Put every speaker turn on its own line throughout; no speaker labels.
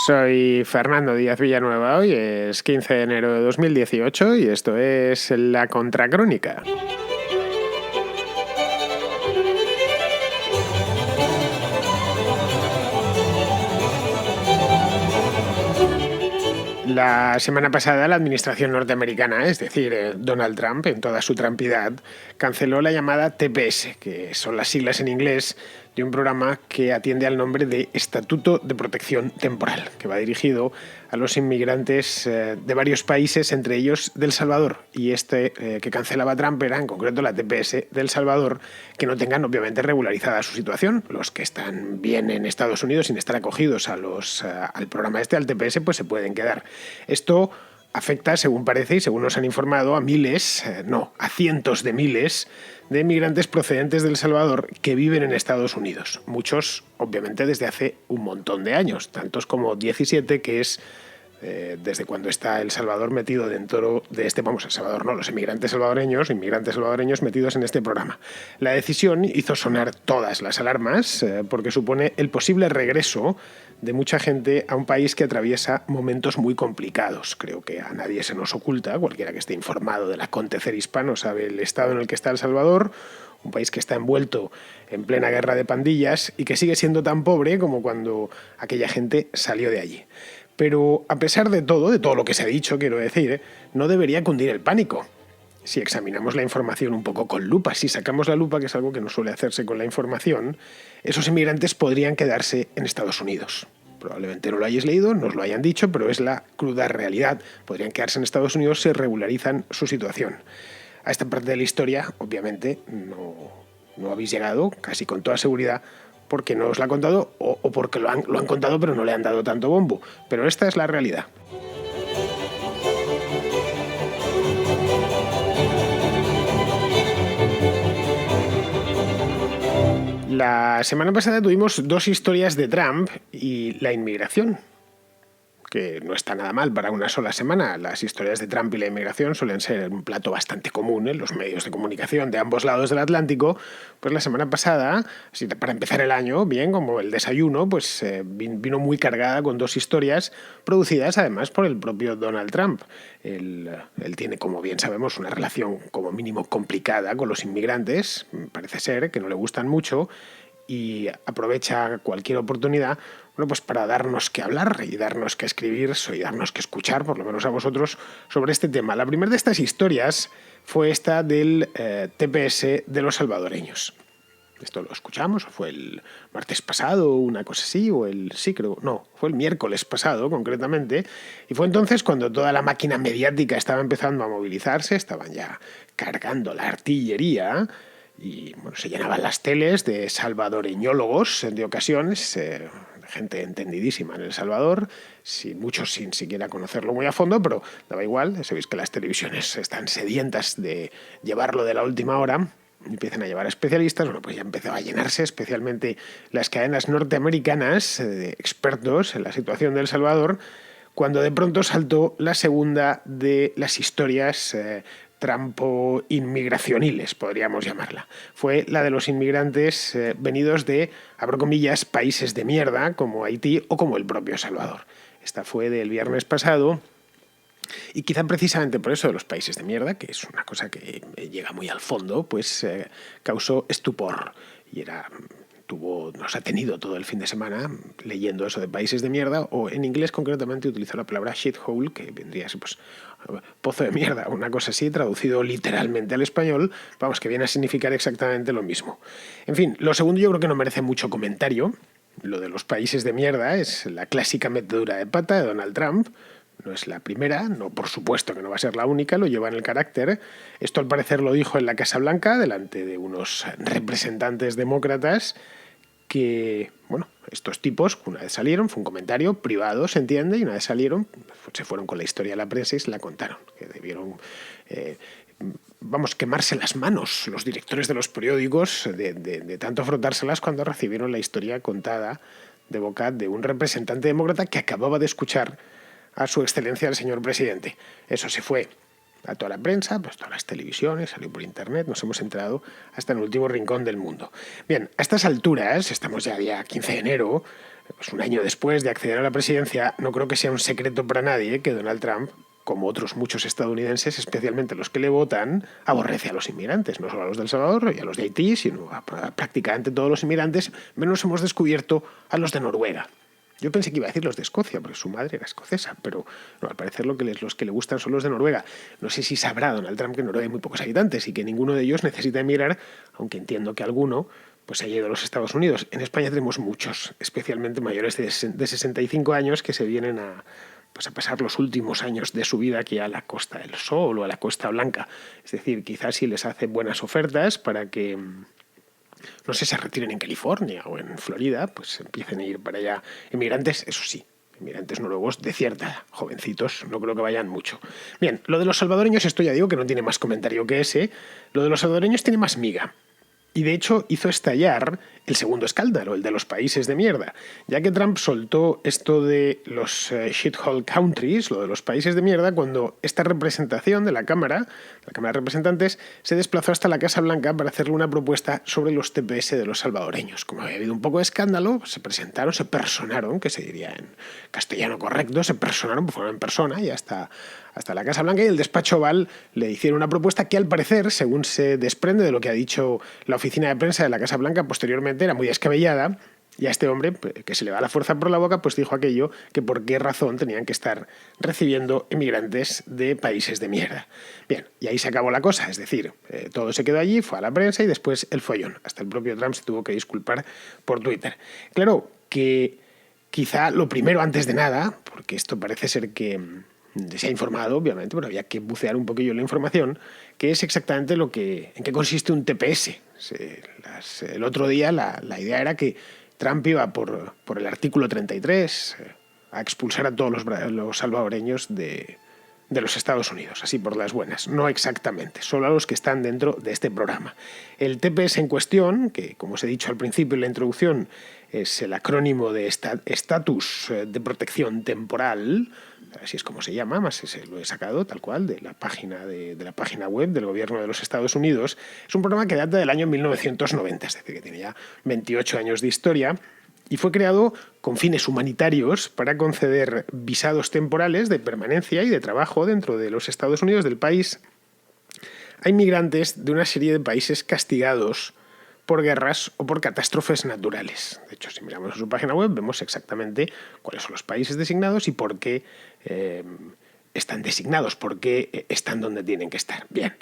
Soy Fernando Díaz Villanueva, hoy es 15 de enero de 2018 y esto es La Contracrónica. La semana pasada la administración norteamericana, es decir, Donald Trump, en toda su trampidad, canceló la llamada TPS, que son las siglas en inglés de un programa que atiende al nombre de Estatuto de Protección Temporal, que va dirigido a los inmigrantes de varios países, entre ellos del Salvador. Y que cancelaba Trump era en concreto la TPS del Salvador, que no tengan obviamente regularizada su situación. Los que están bien en Estados Unidos sin estar acogidos al programa al TPS, pues se pueden quedar. Esto afecta, según parece y según nos han informado, a cientos de miles de inmigrantes procedentes de El Salvador que viven en Estados Unidos. Muchos, obviamente, desde hace un montón de años, tantos como 17, que es desde cuando está El Salvador metido dentro de los inmigrantes salvadoreños metidos en este programa. La decisión hizo sonar todas las alarmas porque supone el posible regreso de mucha gente a un país que atraviesa momentos muy complicados. Creo que a nadie se nos oculta, cualquiera que esté informado del acontecer hispano sabe el estado en el que está El Salvador, un país que está envuelto en plena guerra de pandillas y que sigue siendo tan pobre como cuando aquella gente salió de allí. Pero a pesar de todo lo que se ha dicho, quiero decir, no debería cundir el pánico. Si examinamos la información un poco con lupa, si sacamos la lupa, que es algo que no suele hacerse con la información, esos inmigrantes podrían quedarse en Estados Unidos. Probablemente no lo hayáis leído, no os lo hayan dicho, pero es la cruda realidad. Podrían quedarse en Estados Unidos si regularizan su situación. A esta parte de la historia, obviamente, no habéis llegado, casi con toda seguridad, porque no os la han contado o porque lo han contado pero no le han dado tanto bombo. Pero esta es la realidad. La semana pasada tuvimos dos historias de Trump y la inmigración, que no está nada mal para una sola semana. Las historias de Trump y la inmigración suelen ser un plato bastante común en los medios de comunicación de ambos lados del Atlántico. Pues la semana pasada, para empezar el año, bien, como el desayuno, pues vino muy cargada con dos historias producidas además por el propio Donald Trump. Él tiene, como bien sabemos, una relación como mínimo complicada con los inmigrantes. Parece ser que no le gustan mucho y aprovecha cualquier oportunidad pues para darnos que hablar y darnos que escribir y darnos que escuchar, por lo menos a vosotros, sobre este tema. La primera de estas historias fue esta del TPS de los salvadoreños. Esto lo escuchamos, fue el martes pasado, una cosa así, fue el miércoles pasado concretamente, y fue entonces cuando toda la máquina mediática estaba empezando a movilizarse, estaban ya cargando la artillería, y se llenaban las teles de salvadoreñólogos de ocasiones, gente entendidísima en El Salvador, muchos sin siquiera conocerlo muy a fondo, pero daba igual. Sabéis que las televisiones están sedientas de llevarlo de la última hora, empiezan a llevar especialistas. Pues ya empezó a llenarse, especialmente las cadenas norteamericanas, de expertos en la situación de El Salvador, cuando de pronto saltó la segunda de las historias trampo-inmigracioniles, podríamos llamarla. Fue la de los inmigrantes venidos de, abro comillas, países de mierda, como Haití o como el propio Salvador. Esta fue del viernes pasado, y quizá precisamente por eso de los países de mierda, que es una cosa que llega muy al fondo, pues causó estupor. Y nos ha tenido todo el fin de semana leyendo eso de países de mierda, o en inglés concretamente utilizó la palabra shithole, que vendría a ser pozo de mierda, una cosa así, traducido literalmente al español, que viene a significar exactamente lo mismo. En fin, lo segundo yo creo que no merece mucho comentario. Lo de los países de mierda es la clásica metedura de pata de Donald Trump. No es la primera, por supuesto que no va a ser la única, lo lleva en el carácter. Esto al parecer lo dijo en la Casa Blanca, delante de unos representantes demócratas, que, estos tipos, una vez salieron, fue un comentario privado, se entiende, y una vez salieron, se fueron con la historia a la prensa y se la contaron, que debieron quemarse las manos los directores de los periódicos de tanto frotárselas cuando recibieron la historia contada de boca de un representante demócrata que acababa de escuchar a su excelencia el señor presidente. Eso se fue a toda la prensa, todas las televisiones, salió por internet, nos hemos enterado hasta en el último rincón del mundo. Bien, a estas alturas, estamos ya día 15 de enero, pues un año después de acceder a la presidencia, no creo que sea un secreto para nadie que Donald Trump, como otros muchos estadounidenses, especialmente los que le votan, aborrece a los inmigrantes, no solo a los de El Salvador y a los de Haití, sino a prácticamente todos los inmigrantes, menos hemos descubierto a los de Noruega. Yo pensé que iba a decir los de Escocia, porque su madre era escocesa, pero no, al parecer los que le gustan son los de Noruega. No sé si sabrá Donald Trump que en Noruega hay muy pocos habitantes y que ninguno de ellos necesita emigrar, aunque entiendo que alguno pues haya ido a los Estados Unidos. En España tenemos muchos, especialmente mayores de 65 años, que se vienen a pasar los últimos años de su vida aquí a la Costa del Sol o a la Costa Blanca. Es decir, quizás si les hace buenas ofertas para que, no sé, se retiren en California o en Florida, pues empiecen a ir para allá emigrantes, eso sí, emigrantes noruegos de cierta edad, jovencitos, no creo que vayan mucho. Bien, lo de los salvadoreños, esto ya digo que no tiene más comentario que ese, lo de los salvadoreños tiene más miga. Y de hecho hizo estallar el segundo escándalo, el de los países de mierda, ya que Trump soltó esto de los shithole countries, lo de los países de mierda, cuando esta representación de la Cámara de Representantes, se desplazó hasta la Casa Blanca para hacerle una propuesta sobre los TPS de los salvadoreños. Como había habido un poco de escándalo, se personaron, que se diría en castellano correcto, se personaron, pues fueron en persona y hasta la Casa Blanca, y el despacho Oval le hicieron una propuesta que al parecer, según se desprende de lo que ha dicho la oficina de prensa de la Casa Blanca posteriormente, era muy descabellada, y a este hombre, que se le va la fuerza por la boca, pues dijo aquello, que por qué razón tenían que estar recibiendo inmigrantes de países de mierda. Bien, y ahí se acabó la cosa, es decir, todo se quedó allí, fue a la prensa y después el follón. Hasta el propio Trump se tuvo que disculpar por Twitter. Claro que quizá lo primero antes de nada, porque esto parece ser que se ha informado, obviamente, pero había que bucear un poquillo en la información, que es exactamente en qué consiste un TPS. El otro día la idea era que Trump iba por el artículo 33 a expulsar a todos los salvadoreños de los Estados Unidos, así por las buenas. No exactamente, solo a los que están dentro de este programa. El TPS en cuestión, que como os he dicho al principio en la introducción, es el acrónimo de Estatus de Protección Temporal, así es como se llama, más lo he sacado tal cual de la página web del gobierno de los Estados Unidos. Es un programa que data del año 1990, es decir, que tiene ya 28 años de historia, y fue creado con fines humanitarios para conceder visados temporales de permanencia y de trabajo dentro de los Estados Unidos, del país, a inmigrantes de una serie de países castigados por guerras o por catástrofes naturales. De hecho, si miramos su página web, vemos exactamente cuáles son los países designados y por qué están designados, por qué están donde tienen que estar. Bien,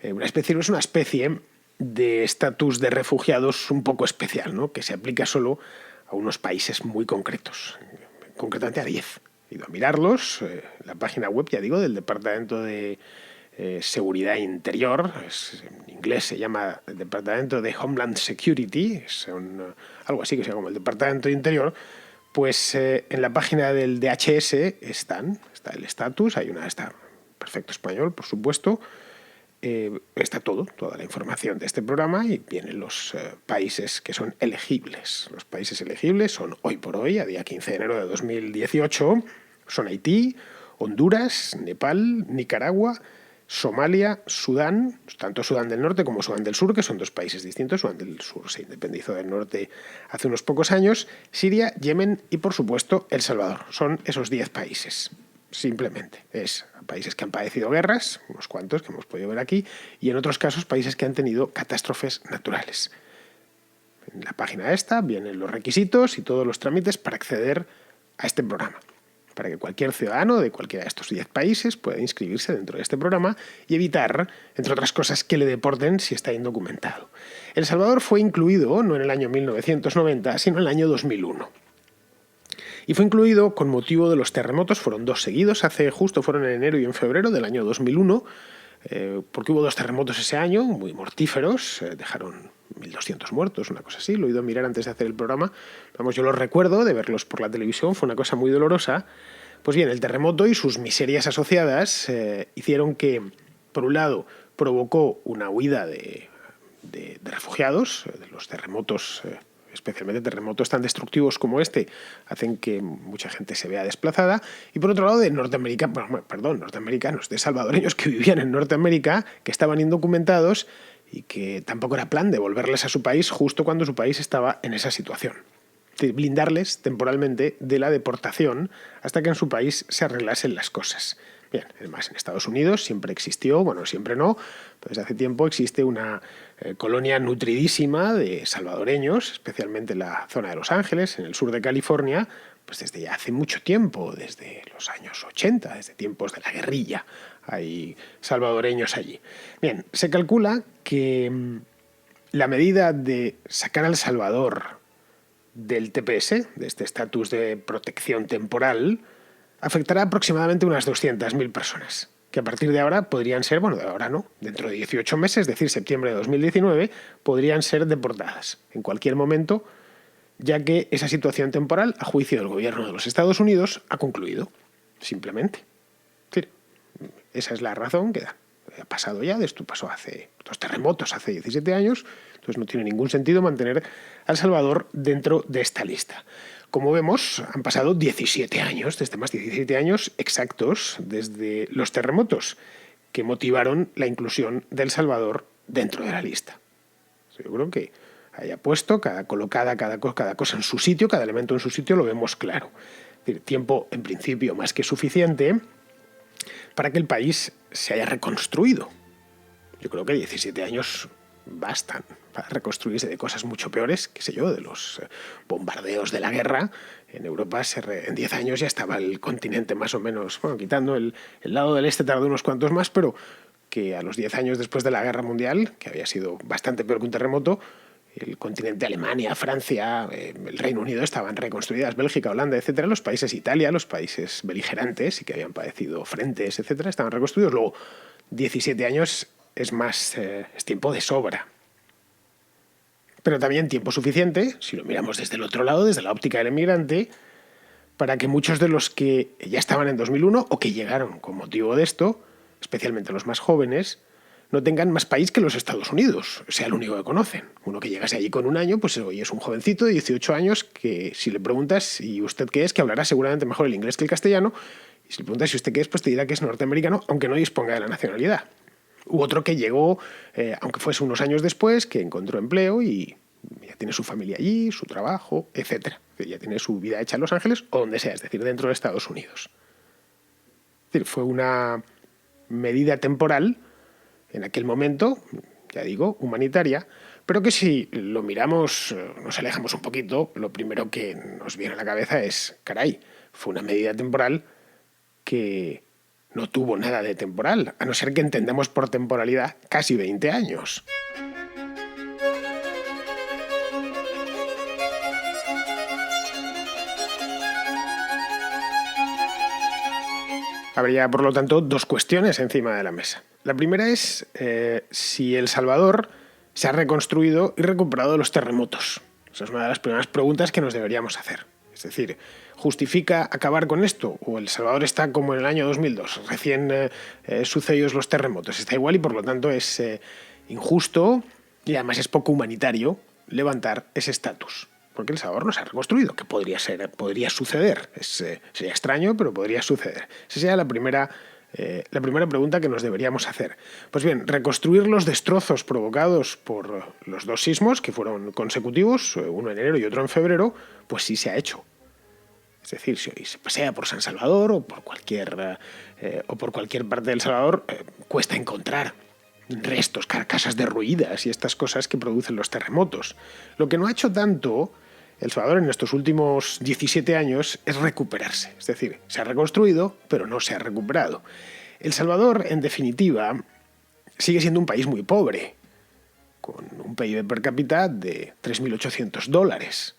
es una especie de estatus de refugiados un poco especial, ¿no?, que se aplica solo a unos países muy concretos, concretamente a 10. He ido a mirarlos, la página web, ya digo, del Departamento de Seguridad Interior, en inglés se llama el Departamento de Homeland Security, algo así que se llama como el Departamento de Interior. Pues en la página del DHS está el estatus, está perfecto español, por supuesto, está toda la información de este programa, y vienen los países que son elegibles. Los países elegibles son hoy por hoy, a día 15 de enero de 2018, son Haití, Honduras, Nepal, Nicaragua, Somalia, Sudán, tanto Sudán del Norte como Sudán del Sur, que son dos países distintos. Sudán del Sur se independizó del Norte hace unos pocos años, Siria, Yemen y, por supuesto, El Salvador. Son esos 10 países. Simplemente es países que han padecido guerras, unos cuantos que hemos podido ver aquí, y en otros casos países que han tenido catástrofes naturales. En la página esta vienen los requisitos y todos los trámites para acceder a este programa, para que cualquier ciudadano de cualquiera de estos 10 países pueda inscribirse dentro de este programa y evitar, entre otras cosas, que le deporten si está indocumentado. El Salvador fue incluido no en el año 1990, sino en el año 2001. Y fue incluido con motivo de los terremotos, fueron 2 seguidos, fueron en enero y en febrero del año 2001, porque hubo 2 terremotos ese año, muy mortíferos, dejaron 1.200 muertos, una cosa así. Lo he ido a mirar antes de hacer el programa. Vamos, yo los recuerdo de verlos por la televisión, fue una cosa muy dolorosa. Pues bien, el terremoto y sus miserias asociadas hicieron que, por un lado, provocó una huida de refugiados. De los terremotos, especialmente terremotos tan destructivos como este, hacen que mucha gente se vea desplazada. Y por otro lado, de norteamericanos, de salvadoreños que vivían en Norteamérica, que estaban indocumentados y que tampoco era plan devolverles a su país justo cuando su país estaba en esa situación. blindarles temporalmente de la deportación hasta que en su país se arreglasen las cosas. Bien, además en Estados Unidos siempre existió, bueno, siempre no, pero desde hace tiempo existe una colonia nutridísima de salvadoreños, especialmente en la zona de Los Ángeles, en el sur de California, pues desde ya hace mucho tiempo, desde los años 80, desde tiempos de la guerrilla, hay salvadoreños allí. Bien, se calcula que la medida de sacar a El Salvador del TPS, de este estatus de protección temporal, afectará aproximadamente unas 200.000 personas, que a partir de ahora podrían ser, bueno, de ahora no, dentro de 18 meses, es decir, septiembre de 2019, podrían ser deportadas en cualquier momento, ya que esa situación temporal, a juicio del gobierno de los Estados Unidos, ha concluido, simplemente. Es decir, esa es la razón que da. Ha pasado ya, esto pasó hace 2 terremotos, hace 17 años, entonces no tiene ningún sentido mantener a El Salvador dentro de esta lista. Como vemos, han pasado 17 años, desde más de 17 años exactos, desde los terremotos que motivaron la inclusión de El Salvador dentro de la lista. Yo creo que haya puesto colocada cada cosa en su sitio, cada elemento en su sitio, lo vemos claro. Es decir, tiempo, en principio, más que suficiente para que el país se haya reconstruido. Yo creo que 17 años bastan para reconstruirse de cosas mucho peores, qué sé yo, de los bombardeos de la guerra. En Europa en 10 años ya estaba el continente más o menos, bueno, quitando el lado del este tardó unos cuantos más, pero que a los 10 años después de la Guerra Mundial, que había sido bastante peor que un terremoto, el continente Alemania, Francia, el Reino Unido estaban reconstruidas, Bélgica, Holanda, etcétera, los países Italia, los países beligerantes y que habían padecido frentes, etcétera, estaban reconstruidos. Luego, 17 años es tiempo de sobra. Pero también tiempo suficiente, si lo miramos desde el otro lado, desde la óptica del emigrante, para que muchos de los que ya estaban en 2001 o que llegaron con motivo de esto, especialmente los más jóvenes, no tengan más país que los Estados Unidos, sea el único que conocen. Uno que llegase allí con un año, pues hoy es un jovencito de 18 años que si le preguntas, ¿y usted qué es?, que hablará seguramente mejor el inglés que el castellano, y si le preguntas si usted qué es, pues te dirá que es norteamericano, aunque no disponga de la nacionalidad. U otro que llegó, aunque fuese unos años después, que encontró empleo y ya tiene su familia allí, su trabajo, etcétera. Ya tiene su vida hecha en Los Ángeles o donde sea, es decir, dentro de Estados Unidos. Es decir, fue una medida temporal en aquel momento, ya digo, humanitaria, pero que si lo miramos, nos alejamos un poquito, lo primero que nos viene a la cabeza es, caray, fue una medida temporal que no tuvo nada de temporal, a no ser que entendamos por temporalidad casi 20 años. Habría, por lo tanto, 2 cuestiones encima de la mesa. La primera es si El Salvador se ha reconstruido y recuperado de los terremotos. Esa es una de las primeras preguntas que nos deberíamos hacer. Es decir, ¿justifica acabar con esto? ¿O El Salvador está como en el año 2002, recién sucedidos los terremotos? Está igual y, por lo tanto, es injusto y además es poco humanitario levantar ese estatus. Porque El Salvador no se ha reconstruido, que podría suceder. Sería extraño, pero podría suceder. Esa sería la primera pregunta que nos deberíamos hacer. Pues bien, reconstruir los destrozos provocados por los 2 sismos, que fueron consecutivos, uno en enero y otro en febrero, pues sí se ha hecho. Es decir, si hoy se pasea por San Salvador o por cualquier parte del Salvador, cuesta encontrar restos, carcasas derruidas y estas cosas que producen los terremotos. Lo que no ha hecho tanto El Salvador en estos últimos 17 años es recuperarse. Es decir, se ha reconstruido, pero no se ha recuperado. El Salvador, en definitiva, sigue siendo un país muy pobre, con un PIB per cápita de $3.800.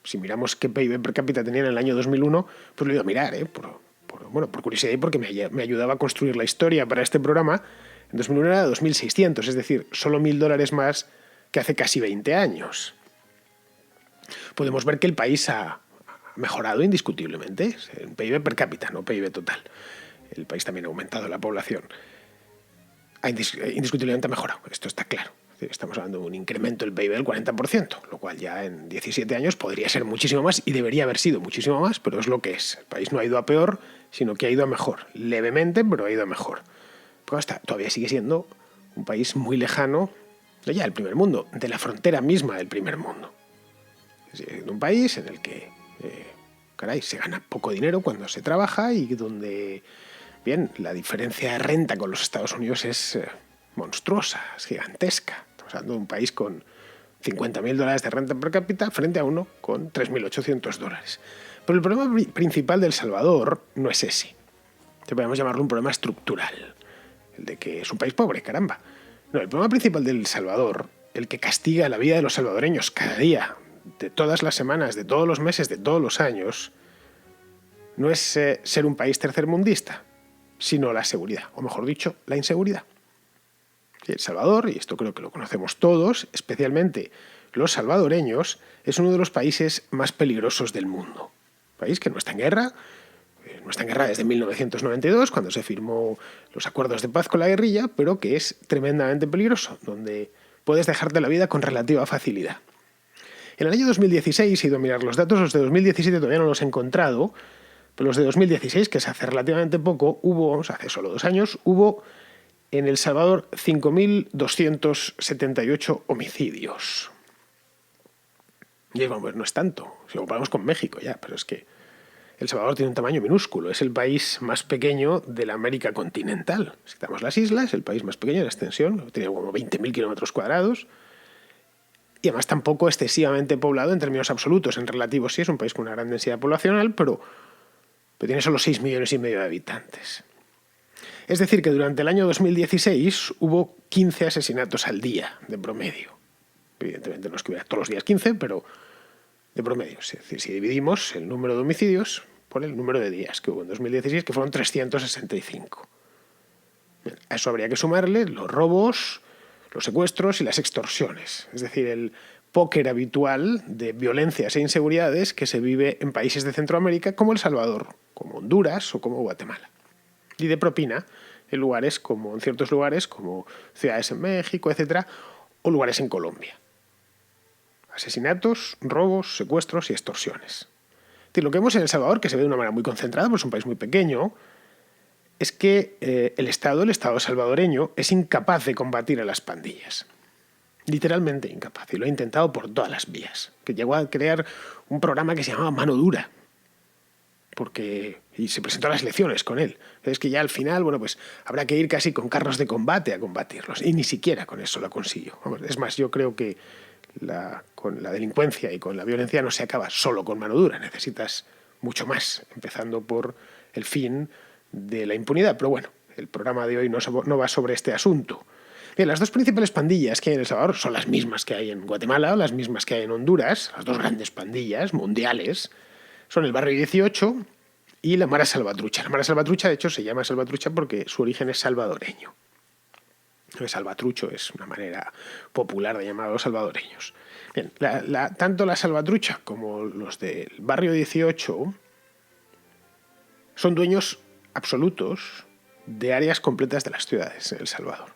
Si miramos qué PIB per cápita tenía en el año 2001, pues lo he ido a mirar, por curiosidad y porque me ayudaba a construir la historia para este programa. En 2001 era de 2.600, es decir, solo $1.000 más que hace casi 20 años. Podemos ver que el país ha mejorado indiscutiblemente en PIB per cápita, no PIB total. El país también ha aumentado la población. Indiscutiblemente ha mejorado, esto está claro. Estamos hablando de un incremento del PIB del 40%, lo cual ya en 17 años podría ser muchísimo más y debería haber sido muchísimo más, pero es lo que es. El país no ha ido a peor, sino que ha ido a mejor. Levemente, pero ha ido a mejor. Pero todavía sigue siendo un país muy lejano, no ya del primer mundo, de la frontera misma del primer mundo. Es un país en el que, se gana poco dinero cuando se trabaja y donde, bien, la diferencia de renta con los Estados Unidos es monstruosa, es gigantesca. Estamos hablando de un país con $50.000 de renta per cápita frente a uno con $3.800. Pero el problema principal de El Salvador no es ese. Podemos llamarlo un problema estructural, el de que es un país pobre, caramba. No, el problema principal de El Salvador, el que castiga la vida de los salvadoreños cada día, de todas las semanas, de todos los meses, de todos los años, no es ser un país tercermundista, sino la seguridad, o mejor dicho, la inseguridad. El Salvador, y esto creo que lo conocemos todos, especialmente los salvadoreños, es uno de los países más peligrosos del mundo. Un país que no está en guerra desde 1992, cuando se firmó los acuerdos de paz con la guerrilla, pero que es tremendamente peligroso, donde puedes dejarte la vida con relativa facilidad. En el año 2016, he ido a mirar los datos, los de 2017 todavía no los he encontrado, pero los de 2016, que es hace relativamente poco, hace solo 2 años, hubo en El Salvador 5.278 homicidios. Y vamos, no es tanto, si lo comparamos con México ya, pero es que El Salvador tiene un tamaño minúsculo, es el país más pequeño de la América continental. Si quitamos las islas, es el país más pequeño de extensión, tiene como 20.000 kilómetros cuadrados, y además tampoco excesivamente poblado en términos absolutos. En relativos sí es un país con una gran densidad poblacional, pero tiene solo 6,5 millones de habitantes. Es decir, que durante el año 2016 hubo 15 asesinatos al día de promedio. Evidentemente no es que hubiera todos los días 15, pero de promedio. Es decir, si dividimos el número de homicidios por el número de días que hubo en 2016, que fueron 365. Bien, a eso habría que sumarle los robos, los secuestros y las extorsiones. Es decir, el póker habitual de violencias e inseguridades que se vive en países de Centroamérica como El Salvador, como Honduras o como Guatemala. Y de propina en ciertos lugares como ciudades en México, etcétera, o lugares en Colombia. Asesinatos, robos, secuestros y extorsiones. Es decir, lo que vemos en El Salvador, que se ve de una manera muy concentrada, porque es un país muy pequeño, es que el Estado salvadoreño, es incapaz de combatir a las pandillas. Literalmente incapaz. Y lo ha intentado por todas las vías. Que llegó a crear un programa que se llamaba Mano Dura. Y se presentó a las elecciones con él. Es que ya al final, pues habrá que ir casi con carros de combate a combatirlos. Y ni siquiera con eso lo consiguió. Es más, yo creo que con la delincuencia y con la violencia no se acaba solo con mano dura. Necesitas mucho más, empezando por el fin de la impunidad. Pero bueno, el programa de hoy no va sobre este asunto. Bien, las dos principales pandillas que hay en El Salvador son las mismas que hay en Guatemala, las mismas que hay en Honduras. Las dos grandes pandillas mundiales son el Barrio 18 y la Mara Salvatrucha. La Mara Salvatrucha, de hecho, se llama Salvatrucha porque su origen es salvadoreño. El salvatrucho es una manera popular de llamar a los salvadoreños. Bien, tanto la Salvatrucha como los del Barrio 18 son dueños absolutos de áreas completas de las ciudades en El Salvador.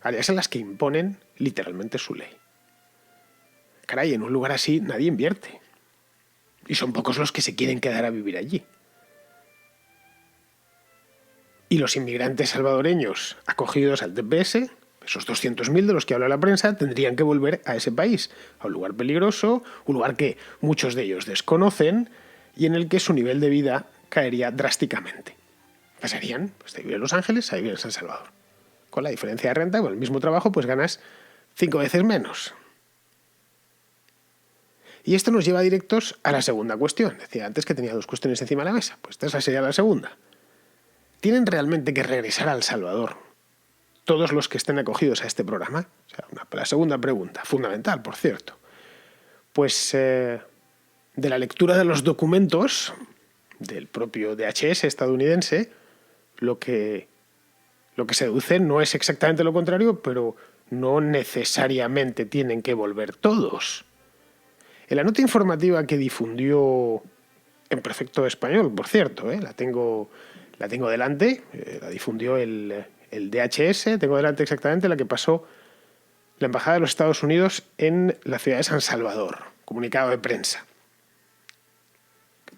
Áreas en las que imponen literalmente su ley. Caray, en un lugar así nadie invierte. Y son pocos los que se quieren quedar a vivir allí. Y los inmigrantes salvadoreños acogidos al TPS, esos 200.000 de los que habla la prensa, tendrían que volver a ese país, a un lugar peligroso, un lugar que muchos de ellos desconocen y en el que su nivel de vida caería drásticamente. Pasarían de vivir en Los Ángeles a vivir en San Salvador. Con la diferencia de renta, con el mismo trabajo, pues ganas 5 veces menos. Y esto nos lleva directos a la segunda cuestión. Decía antes que tenía 2 cuestiones encima de la mesa. Pues esta sería la segunda. ¿Tienen realmente que regresar a El Salvador todos los que estén acogidos a este programa? O sea, la segunda pregunta, fundamental, por cierto. Pues de la lectura de los documentos del propio DHS estadounidense, lo que se deduce no es exactamente lo contrario, pero no necesariamente tienen que volver todos. En la nota informativa que difundió en perfecto español, por cierto, la tengo delante, la difundió el DHS, tengo delante exactamente la que pasó la Embajada de los Estados Unidos en la ciudad de San Salvador, comunicado de prensa,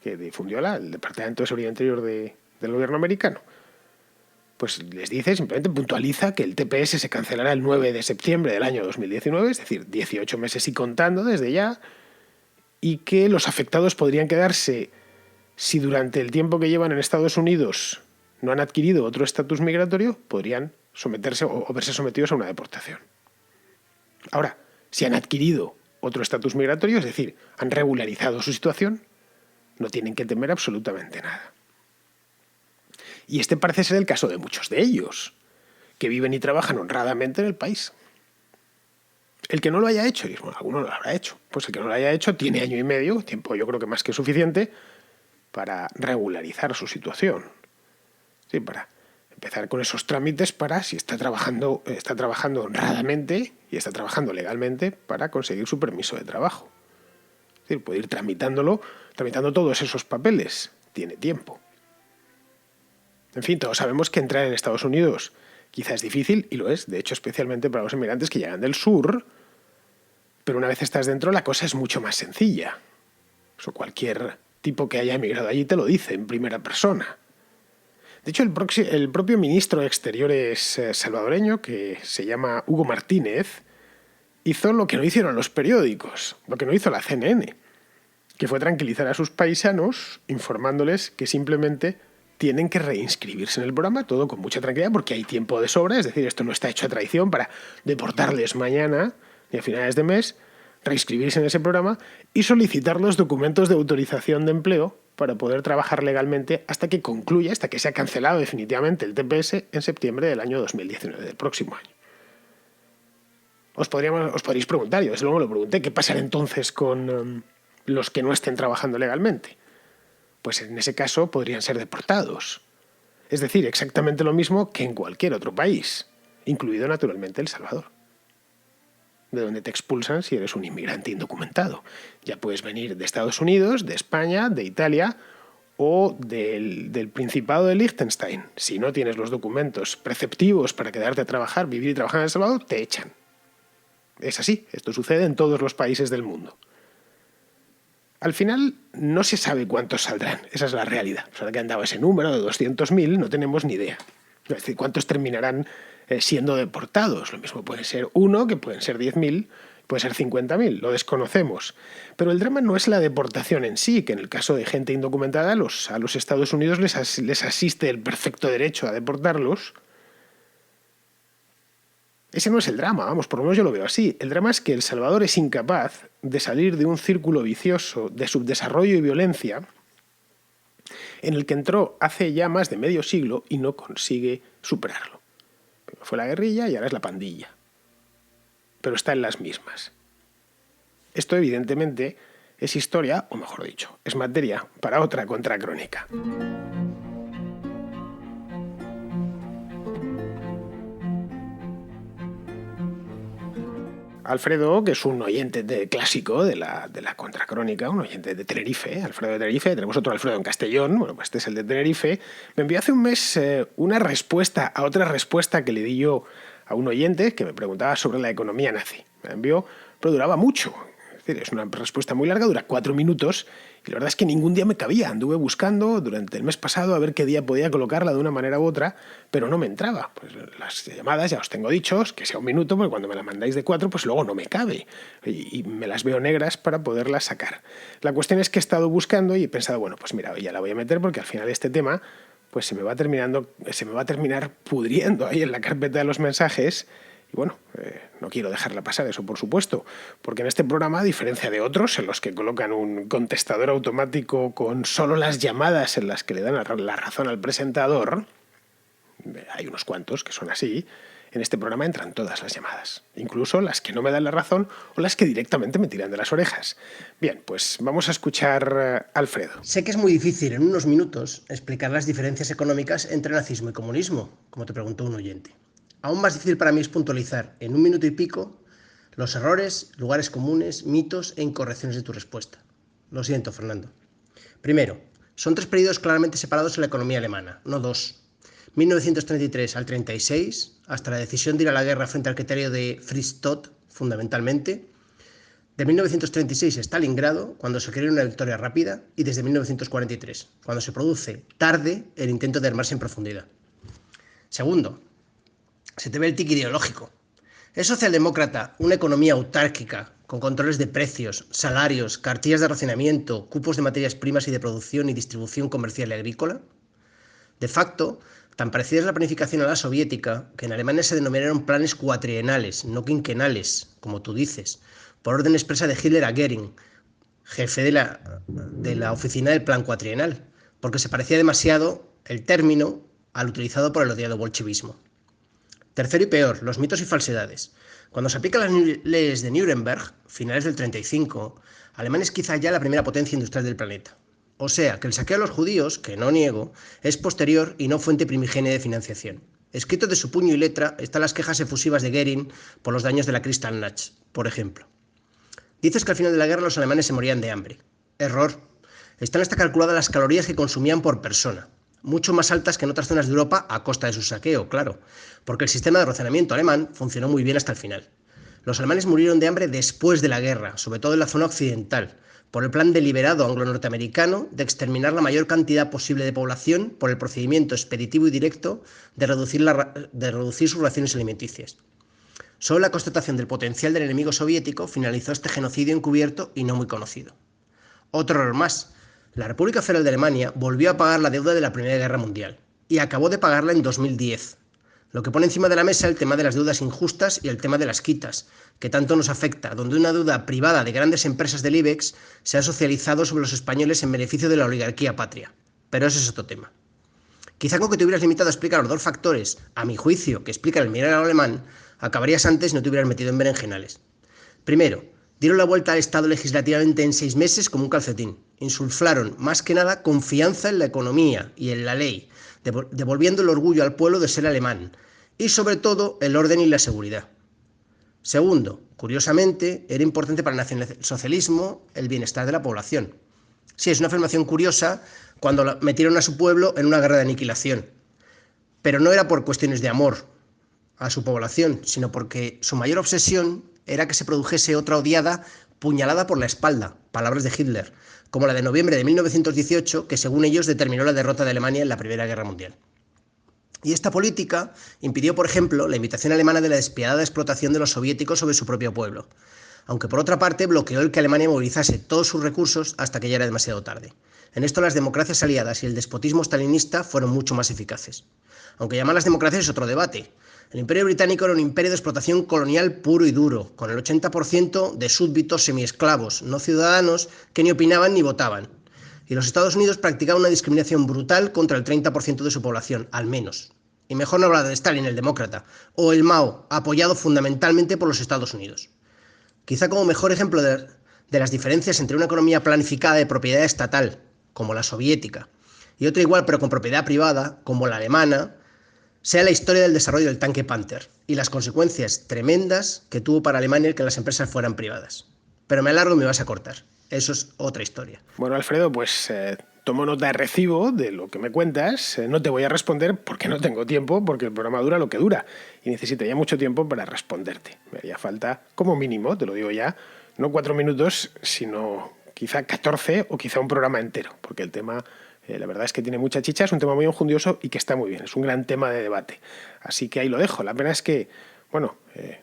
que difundió el Departamento de Seguridad Interior del gobierno americano. pues les dice, simplemente puntualiza que el TPS se cancelará el 9 de septiembre del año 2019, es decir, 18 meses y contando desde ya, y que los afectados podrían quedarse si durante el tiempo que llevan en Estados Unidos no han adquirido otro estatus migratorio, podrían someterse o verse sometidos a una deportación. Ahora, si han adquirido otro estatus migratorio, es decir, han regularizado su situación, no tienen que temer absolutamente nada. Y este parece ser el caso de muchos de ellos, que viven y trabajan honradamente en el país. El que no lo haya hecho, y bueno, alguno lo habrá hecho, pues el que no lo haya hecho tiene año y medio, tiempo yo creo que más que suficiente, para regularizar su situación. Sí, para empezar con esos trámites para, si está trabajando honradamente y está trabajando legalmente, para conseguir su permiso de trabajo. Es decir, puede ir tramitando todos esos papeles. Tiene tiempo. En fin, todos sabemos que entrar en Estados Unidos quizá es difícil, y lo es, de hecho, especialmente para los inmigrantes que llegan del sur, pero una vez estás dentro la cosa es mucho más sencilla. Eso cualquier tipo que haya emigrado allí te lo dice en primera persona. De hecho, el propio ministro de Exteriores salvadoreño, que se llama Hugo Martínez, hizo lo que no hicieron los periódicos, lo que no hizo la CNN, que fue tranquilizar a sus paisanos informándoles que simplemente tienen que reinscribirse en el programa, todo con mucha tranquilidad, porque hay tiempo de sobra, es decir, esto no está hecho a traición para deportarles mañana ni a finales de mes, reinscribirse en ese programa y solicitar los documentos de autorización de empleo para poder trabajar legalmente hasta que concluya, hasta que sea cancelado definitivamente el TPS en septiembre del año 2019, del próximo año. Os podréis preguntar, yo desde luego me lo pregunté, ¿qué pasará entonces con los que no estén trabajando legalmente? Pues en ese caso podrían ser deportados. Es decir, exactamente lo mismo que en cualquier otro país, incluido naturalmente El Salvador, de donde te expulsan si eres un inmigrante indocumentado. Ya puedes venir de Estados Unidos, de España, de Italia o del Principado de Liechtenstein. Si no tienes los documentos preceptivos para quedarte a trabajar, vivir y trabajar en El Salvador, te echan. Es así, esto sucede en todos los países del mundo. Al final no se sabe cuántos saldrán, esa es la realidad. Ahora que han dado ese número de 200.000, no tenemos ni idea. Es decir, cuántos terminarán siendo deportados. Lo mismo puede ser 1, que pueden ser 10.000, puede ser 50.000, lo desconocemos. Pero el drama no es la deportación en sí, que en el caso de gente indocumentada a los Estados Unidos les asiste el perfecto derecho a deportarlos. Ese no es el drama, vamos, por lo menos yo lo veo así. El drama es que El Salvador es incapaz de salir de un círculo vicioso de subdesarrollo y violencia en el que entró hace ya más de medio siglo y no consigue superarlo. Primero fue la guerrilla y ahora es la pandilla. Pero está en las mismas. Esto evidentemente es historia, o mejor dicho, es materia para otra contracrónica. Alfredo, que es un oyente clásico de la contracrónica, un oyente de Tenerife, Alfredo de Tenerife, tenemos otro Alfredo en Castellón, bueno, pues este es el de Tenerife, me envió hace un mes una respuesta a otra respuesta que le di yo a un oyente que me preguntaba sobre la economía nazi. Me la envió, pero duraba mucho. Es decir, es una respuesta muy larga, dura 4 minutos, y la verdad es que ningún día me cabía. Anduve buscando durante el mes pasado a ver qué día podía colocarla de una manera u otra, pero no me entraba. Pues las llamadas ya os tengo dichos, que sea un minuto, porque cuando me la mandáis de 4, pues luego no me cabe. Y me las veo negras para poderlas sacar. La cuestión es que he estado buscando y he pensado, bueno, pues mira, ya la voy a meter porque al final este tema pues se me va a terminar pudriendo ahí en la carpeta de los mensajes. Y bueno, no quiero dejarla pasar, eso por supuesto, porque en este programa, a diferencia de otros en los que colocan un contestador automático con solo las llamadas en las que le dan la razón al presentador, hay unos cuantos que son así, en este programa entran todas las llamadas, incluso las que no me dan la razón o las que directamente me tiran de las orejas. Bien, pues vamos a escuchar a Alfredo.
Sé que es muy difícil en unos minutos explicar las diferencias económicas entre nazismo y comunismo, como te preguntó un oyente. Aún más difícil para mí es puntualizar en un minuto y pico los errores, lugares comunes, mitos e incorrecciones de tu respuesta. Lo siento, Fernando. Primero, son 3 periodos claramente separados en la economía alemana, no 2. 1933 al 36, hasta la decisión de ir a la guerra frente al criterio de Fritz-Todt, fundamentalmente. De 1936 Stalingrado, cuando se quiere una victoria rápida, y desde 1943, cuando se produce tarde el intento de armarse en profundidad. Segundo, se te ve el tic ideológico. ¿Es socialdemócrata una economía autárquica, con controles de precios, salarios, cartillas de racionamiento, cupos de materias primas y de producción y distribución comercial y agrícola? De facto, tan parecida es la planificación a la soviética que en Alemania se denominaron planes cuatrienales, no quinquenales, como tú dices, por orden expresa de Hitler a Goering, jefe de la oficina del plan cuatrienal, porque se parecía demasiado el término al utilizado por el odiado bolchevismo. Tercero y peor, los mitos y falsedades. Cuando se aplican las leyes de Nuremberg, finales del 35, Alemania es quizá ya la primera potencia industrial del planeta. O sea, que el saqueo a los judíos, que no niego, es posterior y no fuente primigenia de financiación. Escrito de su puño y letra están las quejas efusivas de Goering por los daños de la Kristallnacht, por ejemplo. Dices que al final de la guerra los alemanes se morían de hambre. Error. Están hasta calculadas las calorías que consumían por persona, mucho más altas que en otras zonas de Europa a costa de su saqueo, claro, porque el sistema de racionamiento alemán funcionó muy bien hasta el final. Los alemanes murieron de hambre después de la guerra, sobre todo en la zona occidental, por el plan deliberado anglo-norteamericano de exterminar la mayor cantidad posible de población por el procedimiento expeditivo y directo de reducir sus raciones alimenticias. Solo la constatación del potencial del enemigo soviético finalizó este genocidio encubierto y no muy conocido. Otro error más. La República Federal de Alemania volvió a pagar la deuda de la Primera Guerra Mundial y acabó de pagarla en 2010, lo que pone encima de la mesa el tema de las deudas injustas y el tema de las quitas, que tanto nos afecta, donde una deuda privada de grandes empresas del IBEX se ha socializado sobre los españoles en beneficio de la oligarquía patria. Pero ese es otro tema. Quizá con que te hubieras limitado a explicar los dos factores, a mi juicio, que explican el milagro alemán, acabarías antes y no te hubieras metido en berenjenales. Primero, dieron la vuelta al Estado legislativamente en 6 meses como un calcetín. Insuflaron, más que nada, confianza en la economía y en la ley, devolviendo el orgullo al pueblo de ser alemán, y sobre todo el orden y la seguridad. Segundo, curiosamente, era importante para el nacionalsocialismo el bienestar de la población. Sí, es una afirmación curiosa cuando metieron a su pueblo en una guerra de aniquilación, pero no era por cuestiones de amor a su población, sino porque su mayor obsesión era que se produjese otra odiada puñalada por la espalda, palabras de Hitler, como la de noviembre de 1918, que según ellos determinó la derrota de Alemania en la Primera Guerra Mundial. Y esta política impidió, por ejemplo, la invitación alemana de la despiadada explotación de los soviéticos sobre su propio pueblo, aunque por otra parte bloqueó el que Alemania movilizase todos sus recursos hasta que ya era demasiado tarde. En esto las democracias aliadas y el despotismo stalinista fueron mucho más eficaces. Aunque llamar las democracias es otro debate. El Imperio Británico era un imperio de explotación colonial puro y duro, con el 80% de súbditos semiesclavos, no ciudadanos, que ni opinaban ni votaban. Y los Estados Unidos practicaban una discriminación brutal contra el 30% de su población, al menos. Y mejor no hablar de Stalin, el demócrata, o el Mao, apoyado fundamentalmente por los Estados Unidos. Quizá como mejor ejemplo de las diferencias entre una economía planificada de propiedad estatal, como la soviética, y otra igual pero con propiedad privada, como la alemana, sea la historia del desarrollo del tanque Panther y las consecuencias tremendas que tuvo para Alemania el que las empresas fueran privadas. Pero me alargo y me vas a cortar. Eso es otra historia.
Bueno, Alfredo, pues tomo nota de recibo de lo que me cuentas. No te voy a responder porque no tengo tiempo, porque el programa dura lo que dura y necesitaría mucho tiempo para responderte. Me haría falta, como mínimo, te lo digo ya, no 4 minutos, sino quizá 14 o quizá un programa entero, porque el tema, la verdad es que tiene mucha chicha, es un tema muy enjundioso y que está muy bien, es un gran tema de debate. Así que ahí lo dejo. La pena es que, bueno,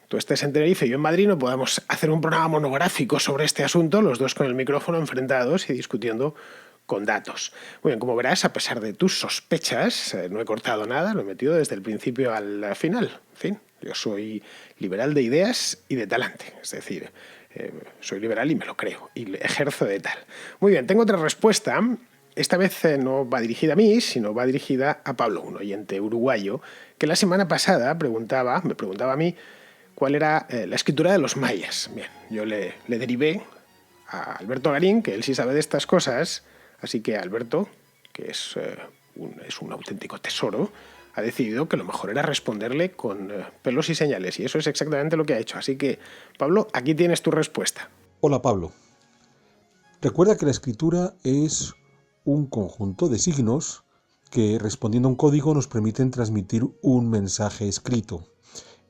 tú estés en Tenerife y yo en Madrid, no podamos hacer un programa monográfico sobre este asunto, los dos con el micrófono enfrentados y discutiendo con datos. Muy bien, como verás, a pesar de tus sospechas, no he cortado nada, lo he metido desde el principio al final. En fin, yo soy liberal de ideas y de talante, es decir, soy liberal y me lo creo, y ejerzo de tal. Muy bien, tengo otra respuesta. Esta vez no va dirigida a mí, sino va dirigida a Pablo, un oyente uruguayo, que la semana pasada me preguntaba a mí cuál era la escritura de los mayas. Bien, yo le derivé a Alberto Garín, que él sí sabe de estas cosas, así que Alberto, que es un auténtico tesoro, ha decidido que lo mejor era responderle con pelos y señales, y eso es exactamente lo que ha hecho. Así que, Pablo, aquí tienes tu respuesta.
Hola, Pablo. Recuerda que la escritura es un conjunto de signos que, respondiendo a un código, nos permiten transmitir un mensaje escrito.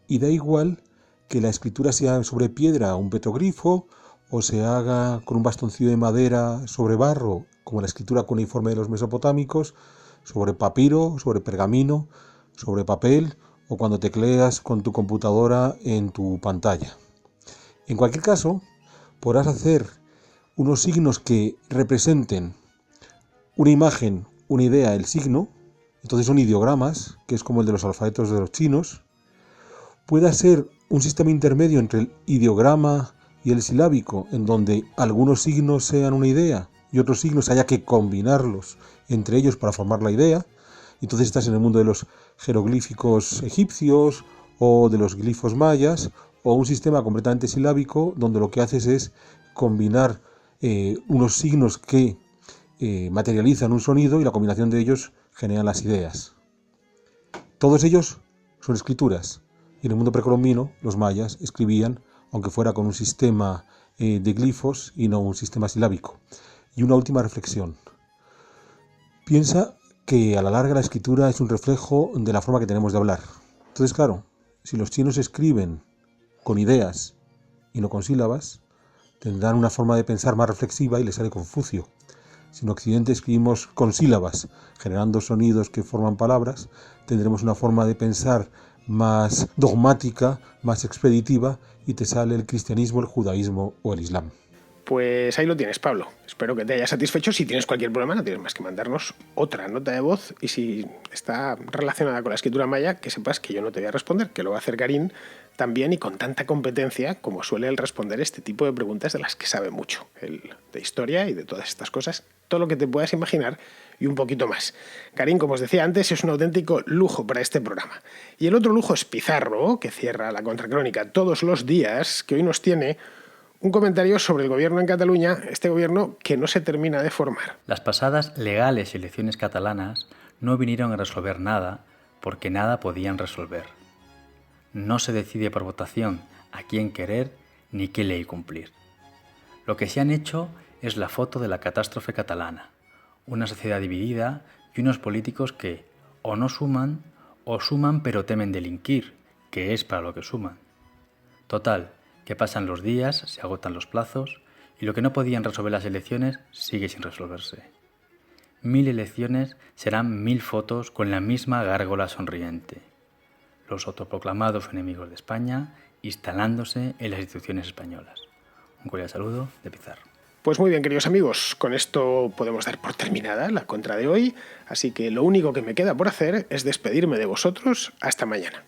Y da igual que la escritura sea sobre piedra, un petroglifo, o se haga con un bastoncillo de madera sobre barro, como la escritura cuneiforme de los mesopotámicos, sobre papiro, sobre pergamino, sobre papel o cuando tecleas con tu computadora en tu pantalla. En cualquier caso, podrás hacer unos signos que representen una imagen, una idea, el signo. Entonces son ideogramas, que es como el de los alfabetos de los chinos. Puede ser un sistema intermedio entre el ideograma y el silábico, en donde algunos signos sean una idea y otros signos haya que combinarlos entre ellos para formar la idea. Entonces estás en el mundo de los jeroglíficos egipcios o de los glifos mayas, o un sistema completamente silábico donde lo que haces es combinar unos signos que materializan un sonido y la combinación de ellos genera las ideas. Todos ellos son escrituras. Y en el mundo precolombino, los mayas escribían, aunque fuera con un sistema de glifos y no un sistema silábico. Y una última reflexión. Piensa que a la larga la escritura es un reflejo de la forma que tenemos de hablar. Entonces, claro, si los chinos escriben con ideas y no con sílabas, tendrán una forma de pensar más reflexiva y les sale Confucio. Si en Occidente escribimos con sílabas, generando sonidos que forman palabras, tendremos una forma de pensar más dogmática, más expeditiva, y te sale el cristianismo, el judaísmo o el islam.
Pues ahí lo tienes, Pablo. Espero que te haya satisfecho. Si tienes cualquier problema, no tienes más que mandarnos otra nota de voz. Y si está relacionada con la escritura maya, que sepas que yo no te voy a responder, que lo va a hacer Karim también, y con tanta competencia como suele él responder este tipo de preguntas de las que sabe mucho. Él de historia y de todas estas cosas, todo lo que te puedas imaginar y un poquito más. Karim, como os decía antes, es un auténtico lujo para este programa. Y el otro lujo es Pizarro, que cierra la Contracrónica todos los días, que hoy nos tiene un comentario sobre el gobierno en Cataluña, este gobierno que no se termina de formar.
Las pasadas legales elecciones catalanas no vinieron a resolver nada porque nada podían resolver. No se decide por votación a quién querer ni qué ley cumplir. Lo que se han hecho es la foto de la catástrofe catalana, una sociedad dividida y unos políticos que o no suman o suman pero temen delinquir, que es para lo que suman. Total, que pasan los días, se agotan los plazos y lo que no podían resolver las elecciones sigue sin resolverse. 1000 elecciones serán 1000 fotos con la misma gárgola sonriente. Los autoproclamados enemigos de España instalándose en las instituciones españolas. Un cordial saludo de Pizarro.
Pues muy bien, queridos amigos, con esto podemos dar por terminada la contra de hoy, así que lo único que me queda por hacer es despedirme de vosotros hasta mañana.